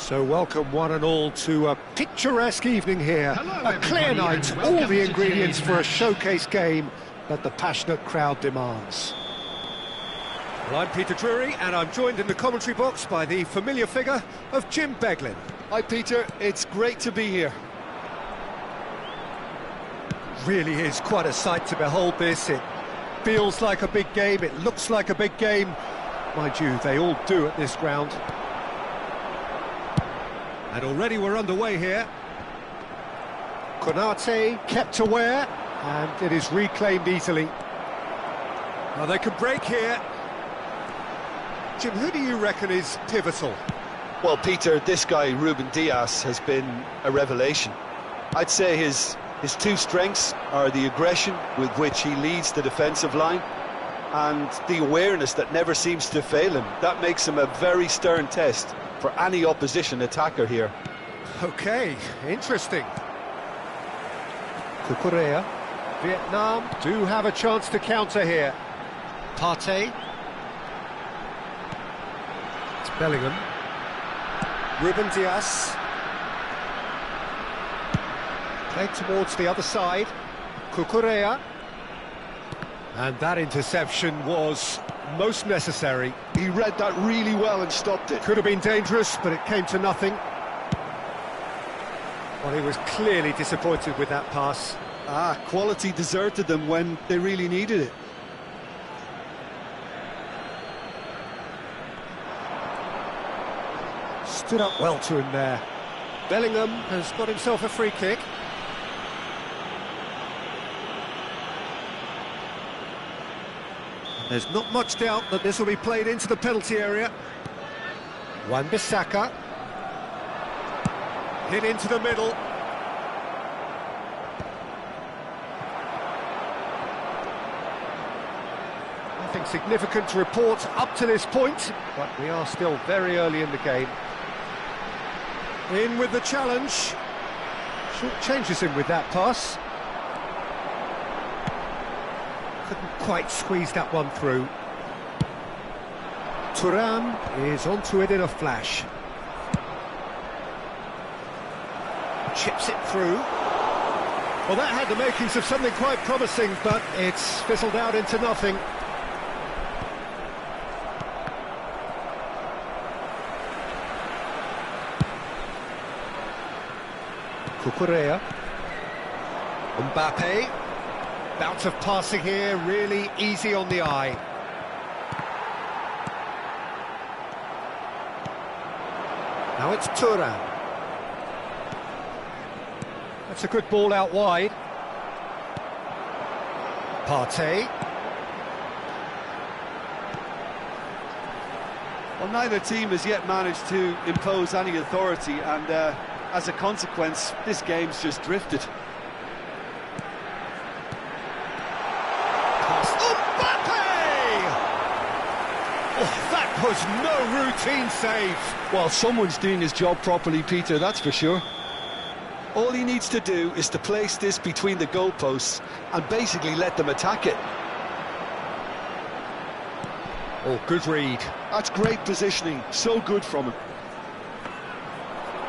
So welcome one and all to a picturesque evening here. A clear night, all the ingredients for a showcase game that the passionate crowd demands. Well, I'm Peter Drury, and I'm joined in the commentary box by the familiar figure of Jim Beglin. Hi Peter, it's great to be here. Really is quite a sight to behold this. It feels like a big game, it looks like a big game. Mind you, they all do at this ground. And already we're underway here. Konate kept aware, and it is reclaimed easily. Now they can break here. Jim, who do you reckon is pivotal? Well, Peter, this guy, Ruben Dias, has been a revelation. I'd say his two strengths are the aggression with which he leads the defensive line and the awareness that never seems to fail him. That makes him a very stern test for any opposition attacker here. Okay, interesting. Kukurea. Vietnam do have a chance to counter here. Partey. It's Bellingham. Ruben Dias. Played towards the other side. Kukurea. And that interception was most necessary. He read that really well and stopped it. Could have been dangerous, but it came to nothing. Well, he was clearly disappointed with that pass. Quality deserted them when they really needed it. Stood up well to him there. Bellingham has got himself a free kick. There's not much doubt that this will be played into the penalty area. Wan-Bissaka. Hit into the middle. Nothing significant to report up to this point, but we are still very early in the game. In with the challenge. Short changes him with that pass. Couldn't quite squeeze that one through. Thuram is onto it in a flash. Chips it through. Well, that had the makings of something quite promising, but it's fizzled out into nothing. Kukurea. Mbappe. Bout of passing here, really easy on the eye. Now it's Thuram. That's a good ball out wide. Partey. Well, neither team has yet managed to impose any authority, and as a consequence, this game's just drifted. Was no routine save. Well, someone's doing his job properly, Peter, that's for sure. All he needs to do is to place this between the goalposts and basically let them attack it. Oh, good read. That's great positioning, so good from him.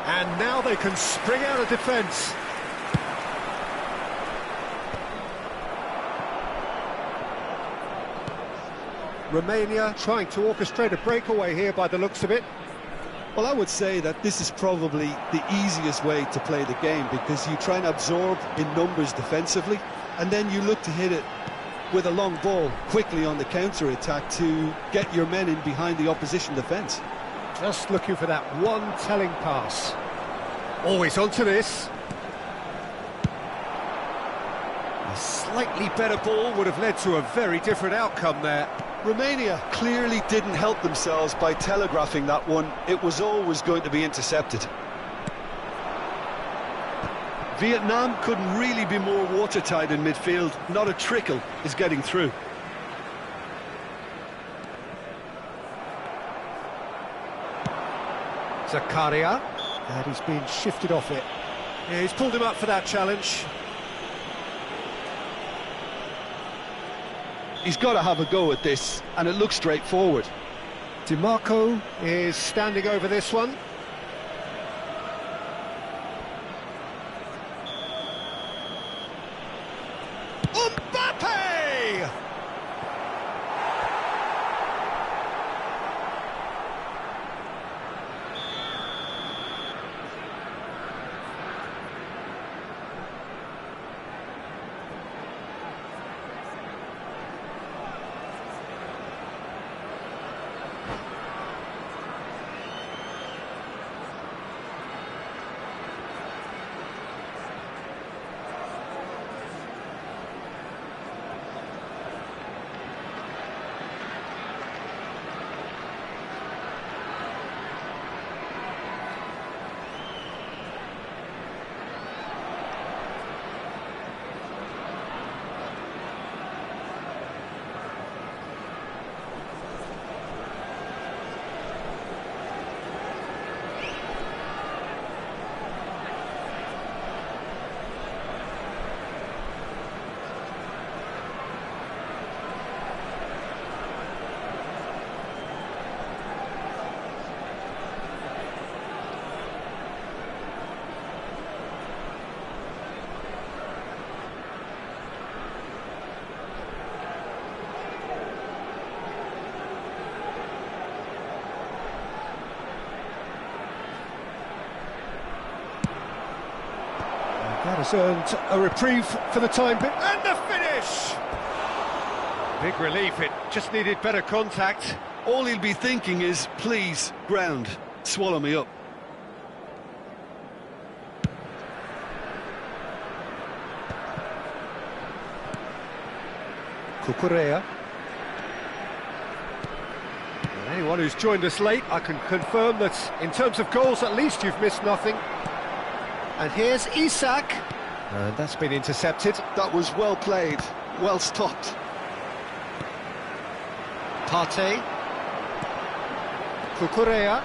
And now they can spring out of defence. Romania trying to orchestrate a breakaway here by the looks of it. Well, I would say that this is probably the easiest way to play the game, because you try and absorb in numbers defensively, and then you look to hit it with a long ball quickly on the counter-attack to get your men in behind the opposition defence. Just looking for that one telling pass. Always onto this. A slightly better ball would have led to a very different outcome there. Romania clearly didn't help themselves by telegraphing that one. It was always going to be intercepted. Vietnam couldn't really be more watertight in midfield. Not a trickle is getting through. Zakaria, and he's been shifted off it. Yeah, he's pulled him up for that challenge. He's got to have a go at this, and it looks straightforward. DiMarco is standing over this one. Mbappe! That has earned a reprieve for the time being. And the finish! Big relief, it just needed better contact. All he'll be thinking is, please, ground, swallow me up. Cucurella. And anyone who's joined us late, I can confirm that in terms of goals, at least you've missed nothing. And here's Isak. And that's been intercepted. That was well played, well stopped. Partey. Cucurella.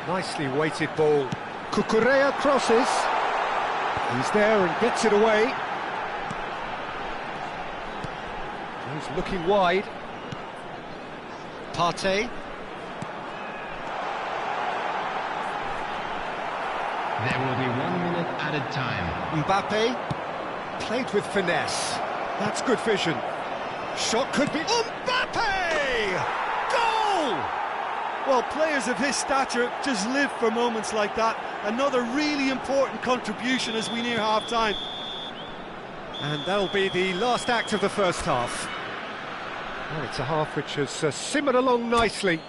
Nicely weighted ball. Cucurella crosses. He's there and gets it away. He's looking wide. Partey. There will be 1 minute added time. Mbappe played with finesse. That's good vision. Shot could be... Mbappe! Goal! Well, players of his stature just live for moments like that. Another really important contribution as we near half-time. And that'll be the last act of the first half. Well, it's a half which has simmered along nicely,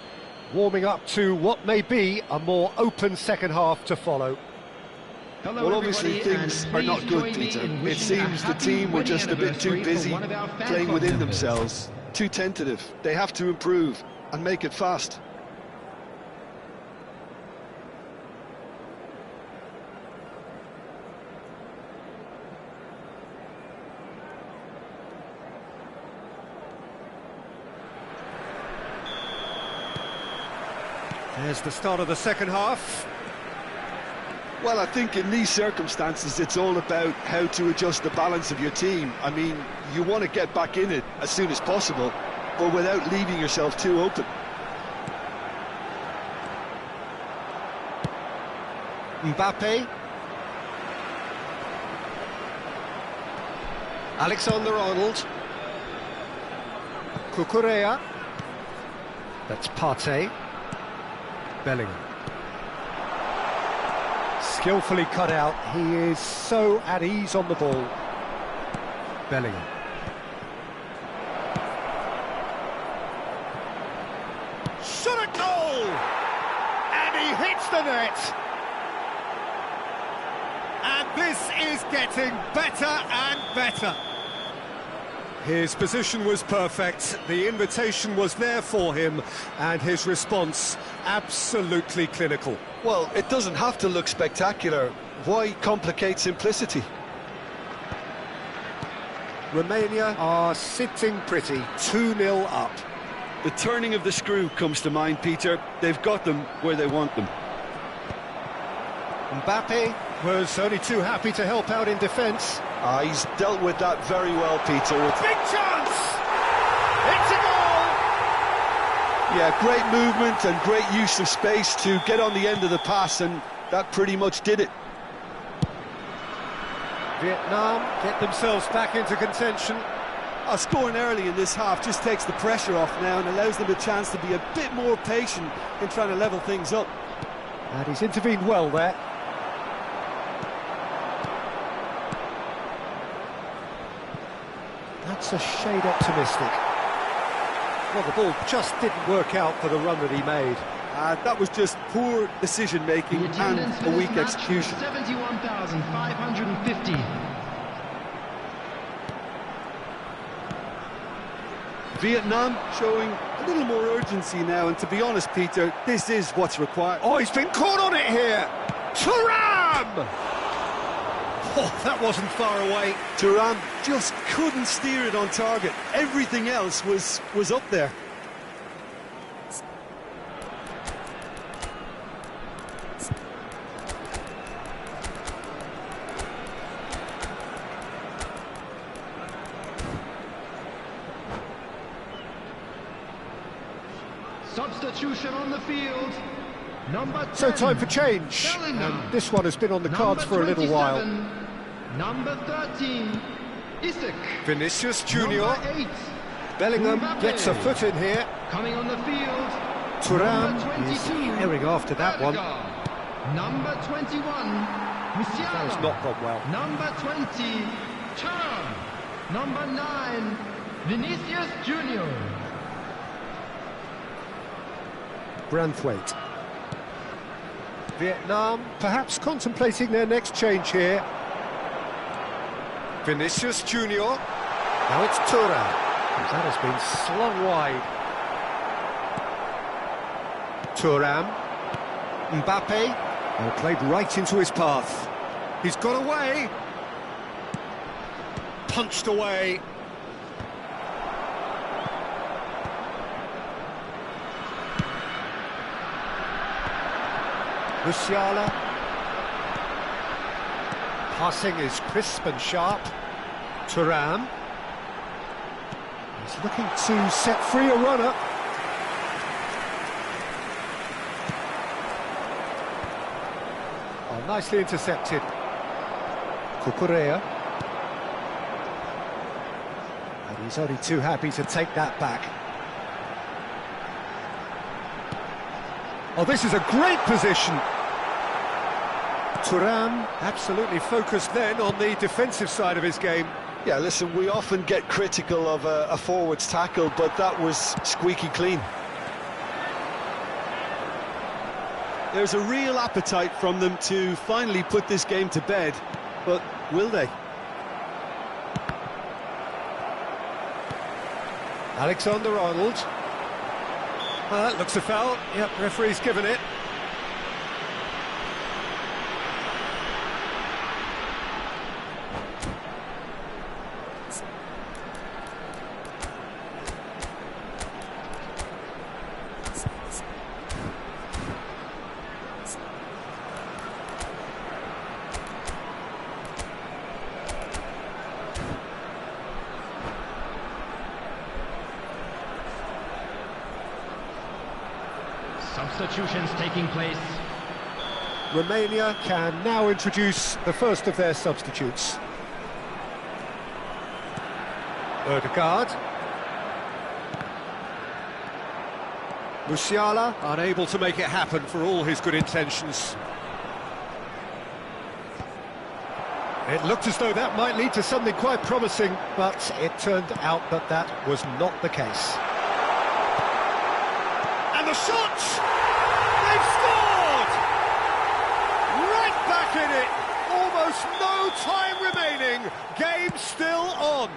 warming up to what may be a more open second half to follow. Hello, well, obviously things are not good, Peter. It seems the team were just a bit too busy playing within themselves, too tentative. They have to improve and make it fast. There's the start of the second half. Well, I think in these circumstances, it's all about how to adjust the balance of your team. I mean, you want to get back in it as soon as possible, but without leaving yourself too open. Mbappe. Alexander-Arnold. Cucurella. That's Partey. Bellingham. Skillfully cut out. He is so at ease on the ball. Bellingham. Shot at goal! And he hits the net! And this is getting better and better. His position was perfect, the invitation was there for him, and his response absolutely clinical. Well, it doesn't have to look spectacular. Why complicate simplicity? Romania are sitting pretty, 2-0 up. The turning of the screw comes to mind, Peter. They've got them where they want them. Mbappe was only too happy to help out in defence. He's dealt with that very well, Peter. Big chance! It's a goal! Yeah, great movement and great use of space to get on the end of the pass, and that pretty much did it. Vietnam get themselves back into contention. Scoring early in this half just takes the pressure off now and allows them a chance to be a bit more patient in trying to level things up. And he's intervened well there. That's a shade optimistic. Well, the ball just didn't work out for the run that he made. That was just poor decision-making and a weak execution. 71,550. Vietnam showing a little more urgency now, and to be honest, Peter, this is what's required. Oh, he's been caught on it here! Thuram! Oh, that wasn't far away. Thuram just couldn't steer it on target. Everything else was up there. Substitution on the field. Number 10. So time for change. Bellingham. And this one has been on the cards for a little while. Number 13. Isak. Vinicius Junior. Number 8. Bellingham Mbappe. gets a foot in here. Coming on the field. Thuram Number is 22. herring after that one. Number 21. Musiala. That has not gone well. Number 20. Thuram. Number 9. Vinicius Junior. Branthwaite. Vietnam perhaps contemplating their next change here. Vinicius Junior. Now it's Thuram. That has been slung wide. Thuram. Mbappe. Well, played right into his path. He's got away. Punched away. Musiala. Passing is crisp and sharp. Thuram. He's looking to set free a runner. Oh, nicely intercepted. Cucurella. And he's only too happy to take that back. Oh, this is a great position. Thuram absolutely focused then on the defensive side of his game. Yeah, listen, we often get critical of a forward's tackle, but that was squeaky clean. There's a real appetite from them to finally put this game to bed, but will they? Alexander-Arnold. Well, that looks a foul. Yep, referee's given it. Substitutions taking place. Romania can now introduce the first of their substitutes. Ødegaard. Musiala unable to make it happen for all his good intentions. It looked as though that might lead to something quite promising, but it turned out that that was not the case. And the shot! They've scored! Right back in it! Almost no time remaining. Game still on.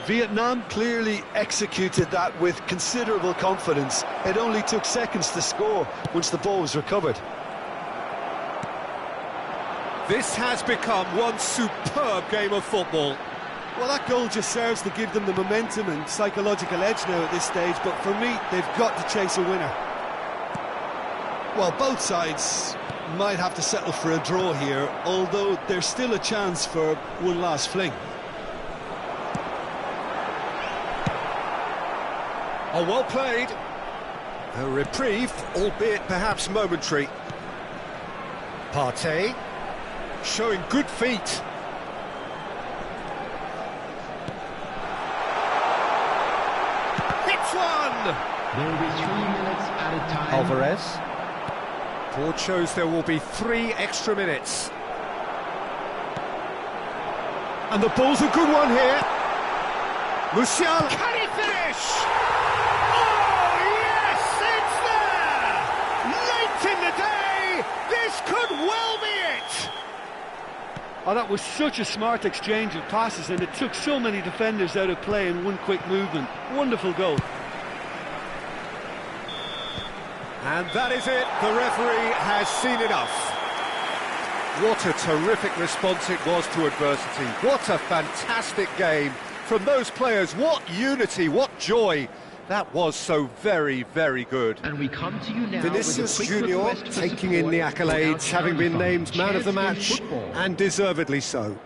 Vietnam clearly executed that with considerable confidence. It only took seconds to score once the ball was recovered. This has become one superb game of football. Well, that goal just serves to give them the momentum and psychological edge now at this stage, but for me, they've got to chase a winner. Well, both sides might have to settle for a draw here, although there's still a chance for one last fling. Oh, well played. A reprieve, albeit perhaps momentary. Partey, showing good feet. There will be 3 minutes added time. Alvarez. Board shows there will be 3 extra minutes. And the ball's a good one here. Musiala. Can he finish? Oh, yes, it's there! Late in the day, this could well be it! Oh, that was such a smart exchange of passes, and it took so many defenders out of play in one quick movement. Wonderful goal. And that is it. The referee has seen enough. What a terrific response it was to adversity. What a fantastic game from those players. What unity, what joy. That was so very, very good. And we come to you now Vinicius with a quick Junior request for taking in the support for accolades, our having been charity named fund, man of the Champions match, Football. and deservedly so.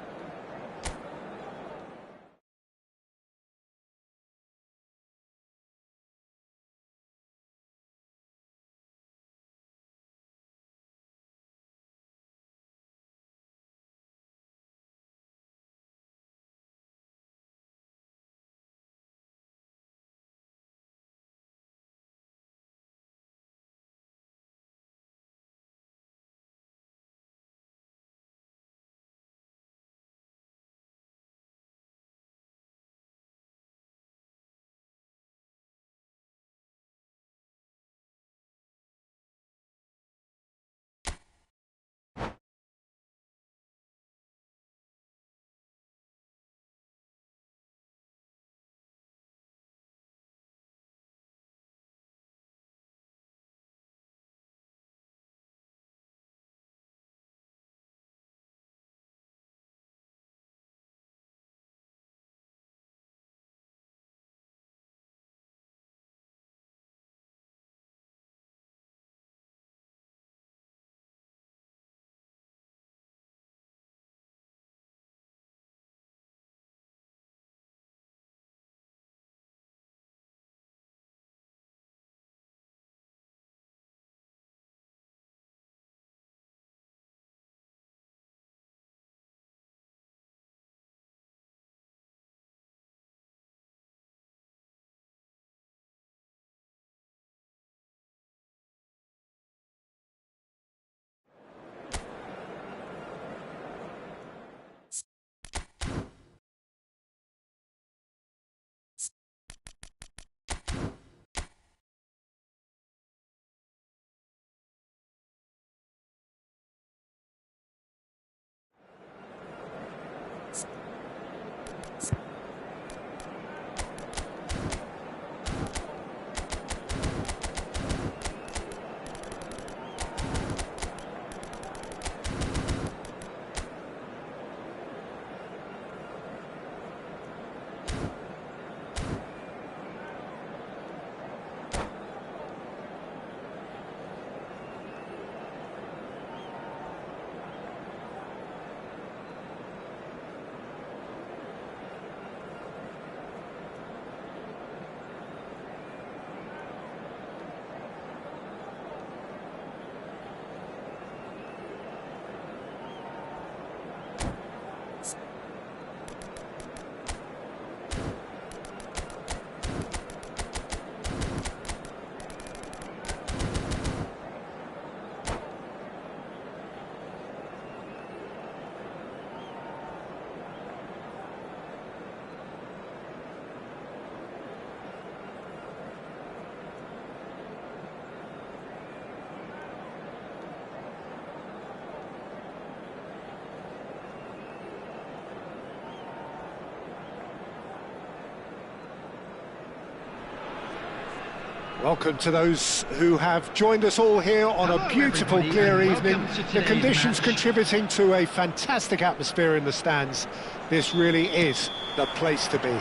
Welcome to those who have joined us all here on a beautiful, clear evening. The conditions contributing to a fantastic atmosphere in the stands. This really is the place to be.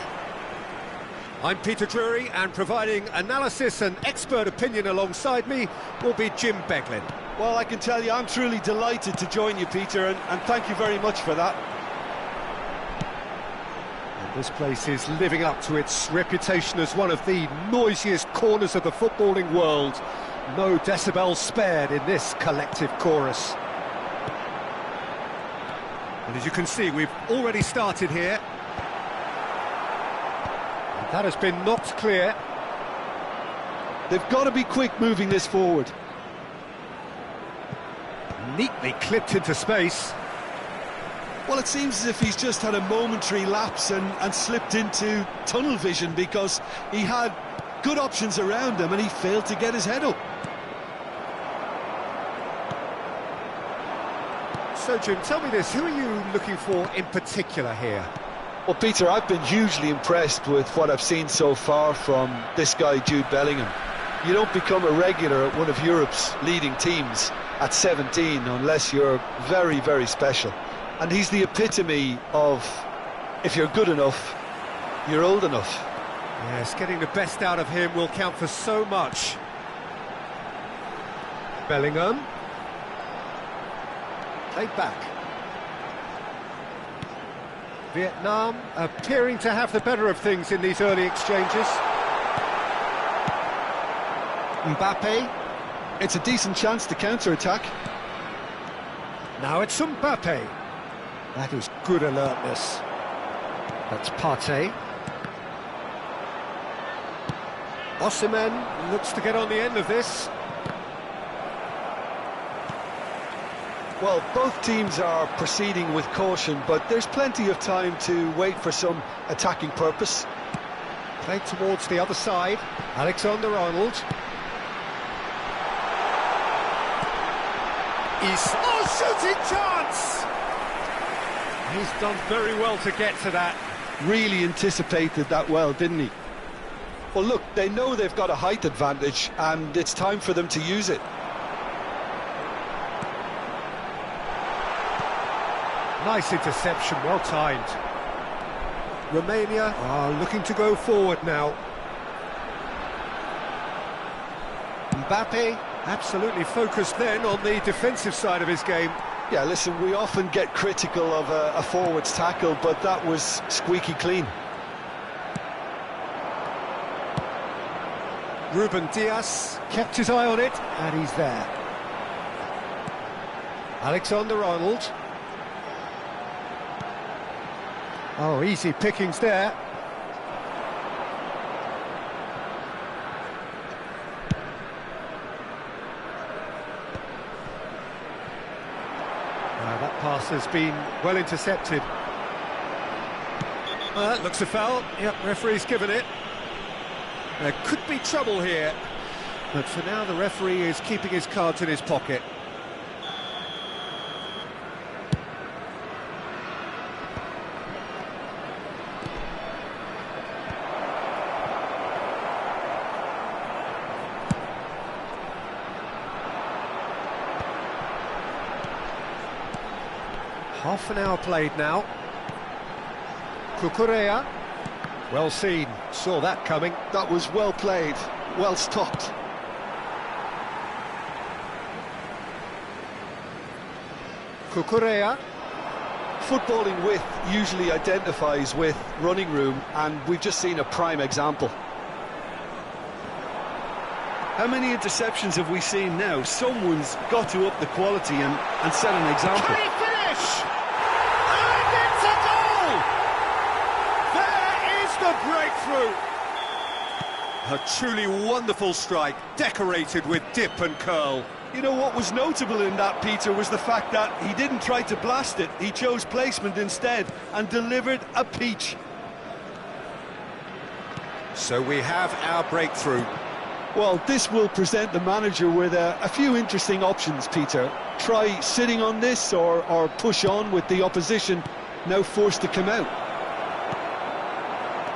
I'm Peter Drury, and providing analysis and expert opinion alongside me will be Jim Beglin. Well, I can tell you I'm truly delighted to join you, Peter, and thank you very much for that. This place is living up to its reputation as one of the noisiest corners of the footballing world. No decibels spared in this collective chorus. And as you can see, we've already started here. And that has been knocked clear. They've got to be quick moving this forward. Neatly clipped into space. Well, it seems as if he's just had a momentary lapse and slipped into tunnel vision, because he had good options around him and he failed to get his head up. So, Jim, tell me this, who are you looking for in particular here? Well, Peter, I've been hugely impressed with what I've seen so far from this guy, Jude Bellingham. You don't become a regular at one of Europe's leading teams at 17 unless you're very, very special. And he's the epitome of, if you're good enough, you're old enough. Yes, getting the best out of him will count for so much. Bellingham. Played back. Vietnam appearing to have the better of things in these early exchanges. Mbappe. It's a decent chance to counter-attack. Now it's Mbappe. That is good alertness. That's Partey. Osimhen looks to get on the end of this. Well, both teams are proceeding with caution, but there's plenty of time to wait for some attacking purpose. Played towards the other side. Alexander-Arnold. Shooting chance! He's done very well to get to that. Really anticipated that well, didn't he? Well, look, they know they've got a height advantage, and it's time for them to use it. Nice interception, well timed. Romania are looking to go forward now. Mbappe, absolutely focused then on the defensive side of his game. Yeah, listen, we often get critical of a forward's tackle, but that was squeaky clean. Ruben Dias kept his eye on it, and he's there. Alexander-Arnold. Oh, easy pickings there. That pass has been well intercepted. Well, that looks a foul. Yep, referee's given it. There could be trouble here, but for now the referee is keeping his cards in his pocket. Half an hour played now. Cucurella. Well seen, saw that coming. That was well played, well stopped. Cucurella. Footballing width usually identifies with running room, and we've just seen a prime example. How many interceptions have we seen now? Someone's got to up the quality and set an example. Can he finish? And it's a goal! There is the breakthrough! A truly wonderful strike, decorated with dip and curl. You know what was notable in that, Peter, was the fact that he didn't try to blast it. He chose placement instead and delivered a peach. So we have our breakthrough. Well, this will present the manager with a few interesting options, Peter. Try sitting on this or push on with the opposition now forced to come out.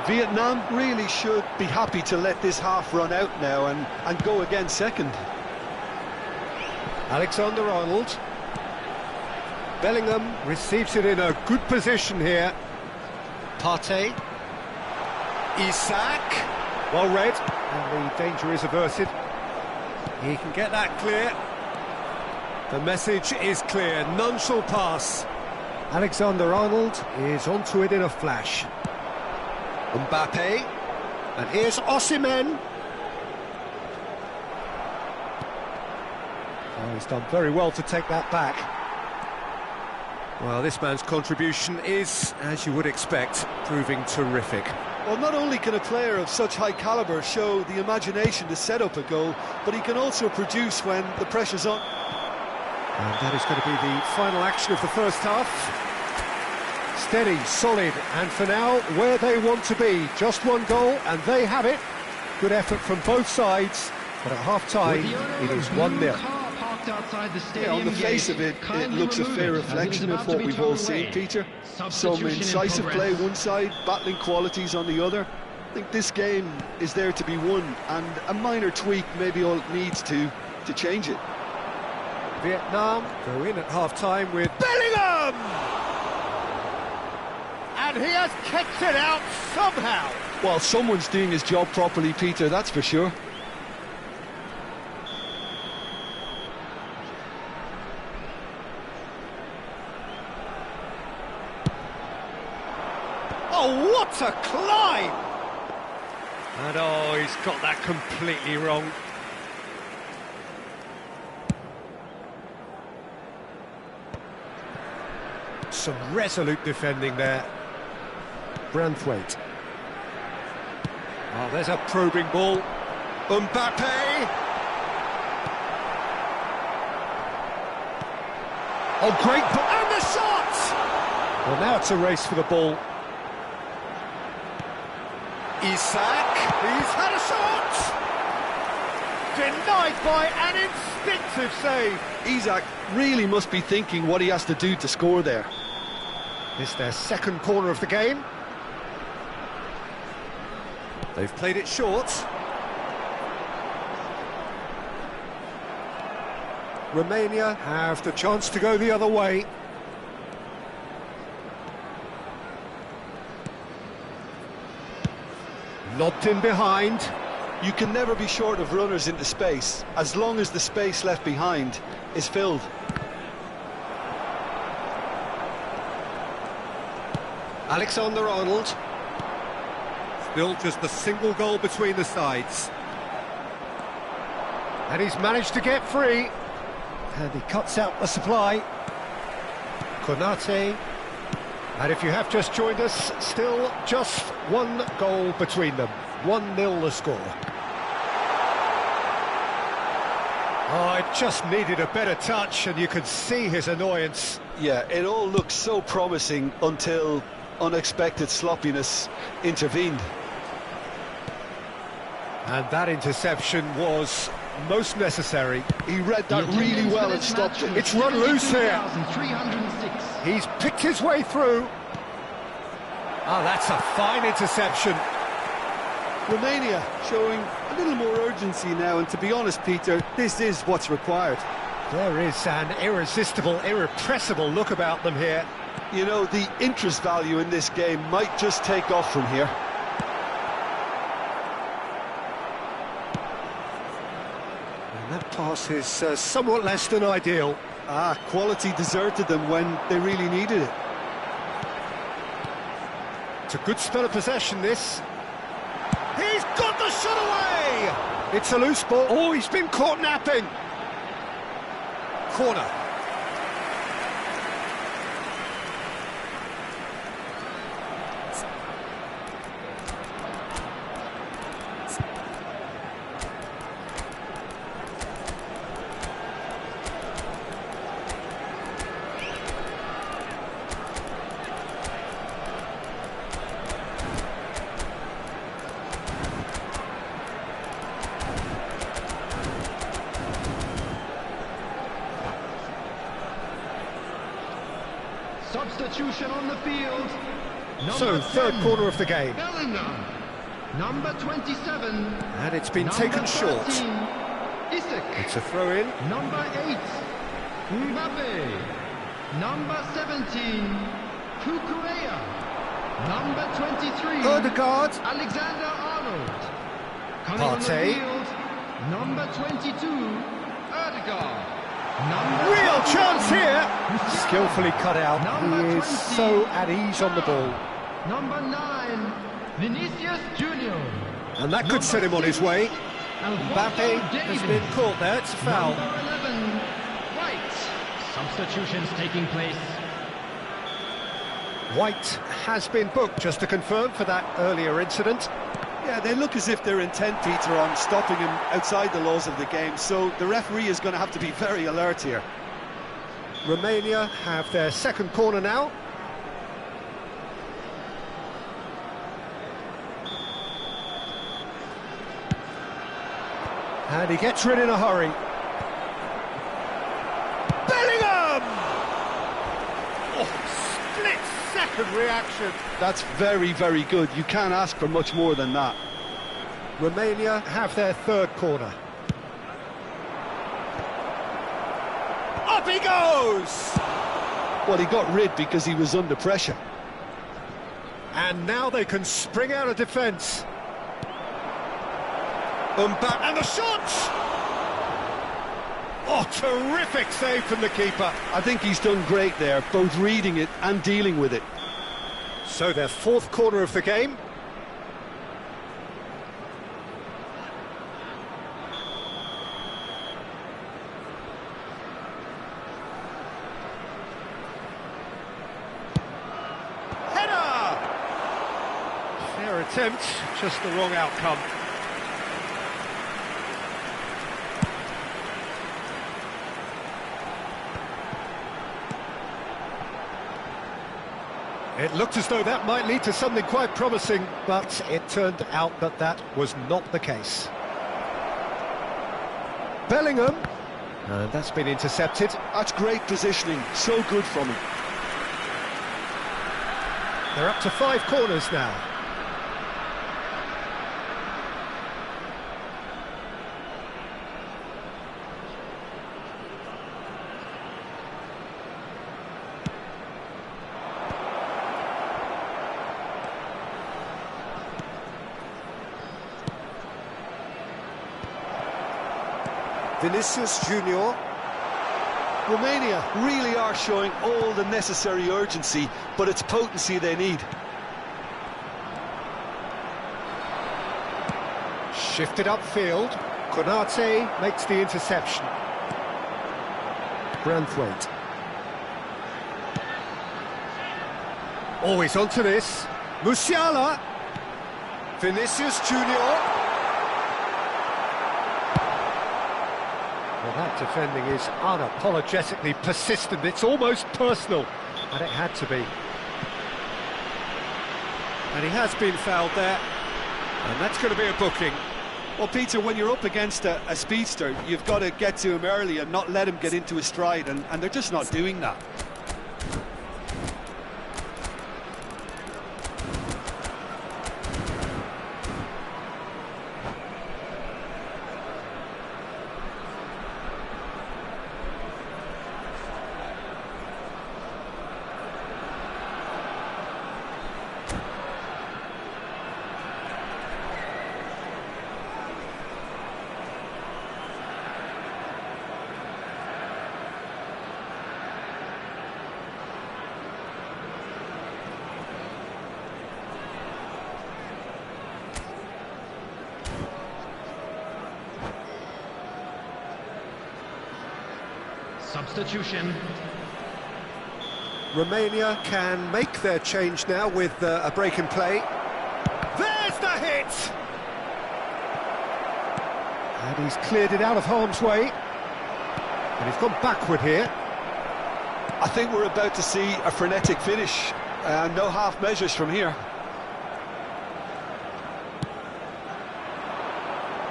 Vietnam really should be happy to let this half run out now and go again second. Alexander-Arnold. Bellingham receives it in a good position here. Partey. Isak. Well read, and the danger is averted. He can get that clear. The message is clear, none shall pass. Alexander-Arnold is onto it in a flash. Mbappe, and here's Osimhen. Oh, he's done very well to take that back. Well, this man's contribution is, as you would expect, proving terrific. Well, not only can a player of such high calibre show the imagination to set up a goal, but he can also produce when the pressure's on. And that is going to be the final action of the first half. Steady, solid, and for now, where they want to be. Just one goal, and they have it. Good effort from both sides, but at half-time, it is 1-0. Yeah, on the face of it, it looks a fair reflection of what we've all seen, Peter. Some incisive play one side, battling qualities on the other. I think this game is there to be won, and a minor tweak maybe all it needs to change it. Vietnam go in at half-time with Bellingham! And he has kicked it out somehow. Well, someone's doing his job properly, Peter, that's for sure. Oh, what a climb! And oh, he's got that completely wrong. Some resolute defending there. Branthwaite. Oh, there's a probing ball. Mbappe! Oh, great ball! And the shot! Well, now it's a race for the ball. Isak, he's had a shot! Denied by an instinctive save. Isak really must be thinking what he has to do to score there. This is their second corner of the game. They've played it short. Romania have the chance to go the other way. Lobbed in behind. You can never be short of runners into space, as long as the space left behind is filled. Alexander-Arnold. Still just a single goal between the sides. And he's managed to get free. And he cuts out the supply. Konate. And if you have just joined us, still just one goal between them. 1-0 the score. Oh, it just needed a better touch, and you could see his annoyance. Yeah, it all looked so promising until unexpected sloppiness intervened. And that interception was most necessary. He read that really well and stopped it. It's run loose here. He's picked his way through. Oh, that's a fine interception. Romania showing a little more urgency now, and to be honest, Peter, this is what's required. There is an irresistible, irrepressible look about them here. You know, the interest value in this game might just take off from here. And that pass is somewhat less than ideal. Quality deserted them when they really needed it. It's a good spell of possession, this. He's got the shot away! It's a loose ball. Oh, he's been caught napping. Corner. Substitution on the field. So, third corner of the game. Bellingham. Number 27. And it's been taken short. Isak. It's a throw-in. Number 8. Mbappe. Number 17. Kukurea. Number 23. Odegaard. Alexander-Arnold. Coming on the Partey. field. Number 22. Odegaard. Real chance here. Skillfully cut out. He is so at ease on the ball. Number 9, Vinicius Junior. And that could set him on his way. Mbappe has been caught there. It's a foul. Number 11, White. Substitutions taking place. White has been booked, just to confirm, for that earlier incident. Yeah, they look as if they're intent, Peter, on stopping him outside the laws of the game, so the referee is going to have to be very alert here. Romania have their second corner now. And he gets rid in a hurry. Bellingham! Oh, split-second reaction. That's very, very good. You can't ask for much more than that. Romania have their third corner. Up he goes! Well, he got rid because he was under pressure. And now they can spring out of defence. And the shot! Oh, terrific save from the keeper. I think he's done great there, both reading it and dealing with it. So their fourth corner of the game. Header! Fair attempt, just the wrong outcome. It looked as though that might lead to something quite promising, but it turned out that that was not the case. Bellingham, and that's been intercepted. That's great positioning, so good from him. They're up to 5 corners now. Vinicius Junior. Romania really are showing all the necessary urgency, but it's potency they need. Shifted upfield. Konate makes the interception. Branthwaite. Always onto this. Musiala. Vinicius Junior. Well, that defending is unapologetically persistent. It's almost personal, and it had to be. And he has been fouled there, and that's going to be a booking. Well, Peter, when you're up against a speedster, you've got to get to him early and not let him get into his stride, and they're just not doing that. Substitution. Romania can make their change now with a break in play. There's the hit! And he's cleared it out of harm's way. And he's gone backward here. I think we're about to see a frenetic finish. No half measures from here.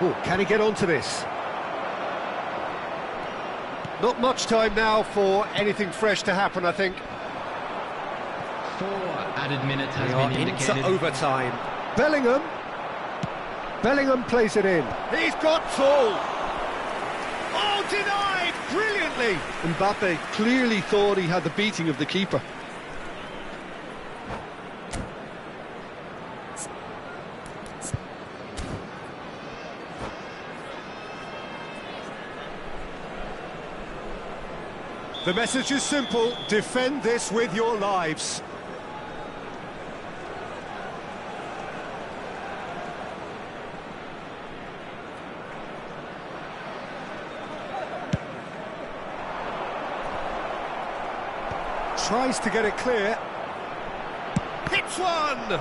Oh, can he get onto this? Not much time now for anything fresh to happen, I think. 4 added minutes has They are been into indicated. overtime. Bellingham. Bellingham plays it in. He's got full. Oh, denied brilliantly. Mbappe clearly thought he had the beating of the keeper. The message is simple: defend this with your lives. Tries to get it clear. hits one!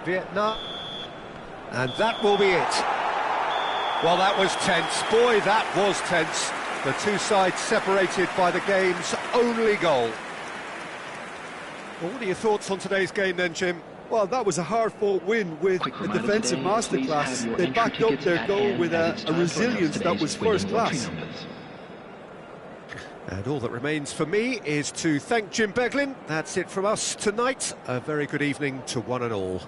Vietnam, and that will be it. Well, that was tense. Boy, that was tense. The two sides separated by the game's only goal. Well, what are your thoughts on today's game then, Jim? Well, that was a hard-fought win with a defensive masterclass. They backed up their goal with a resilience that was first class. And all that remains for me is to thank Jim Beglin. That's it from us tonight. A very good evening to one and all.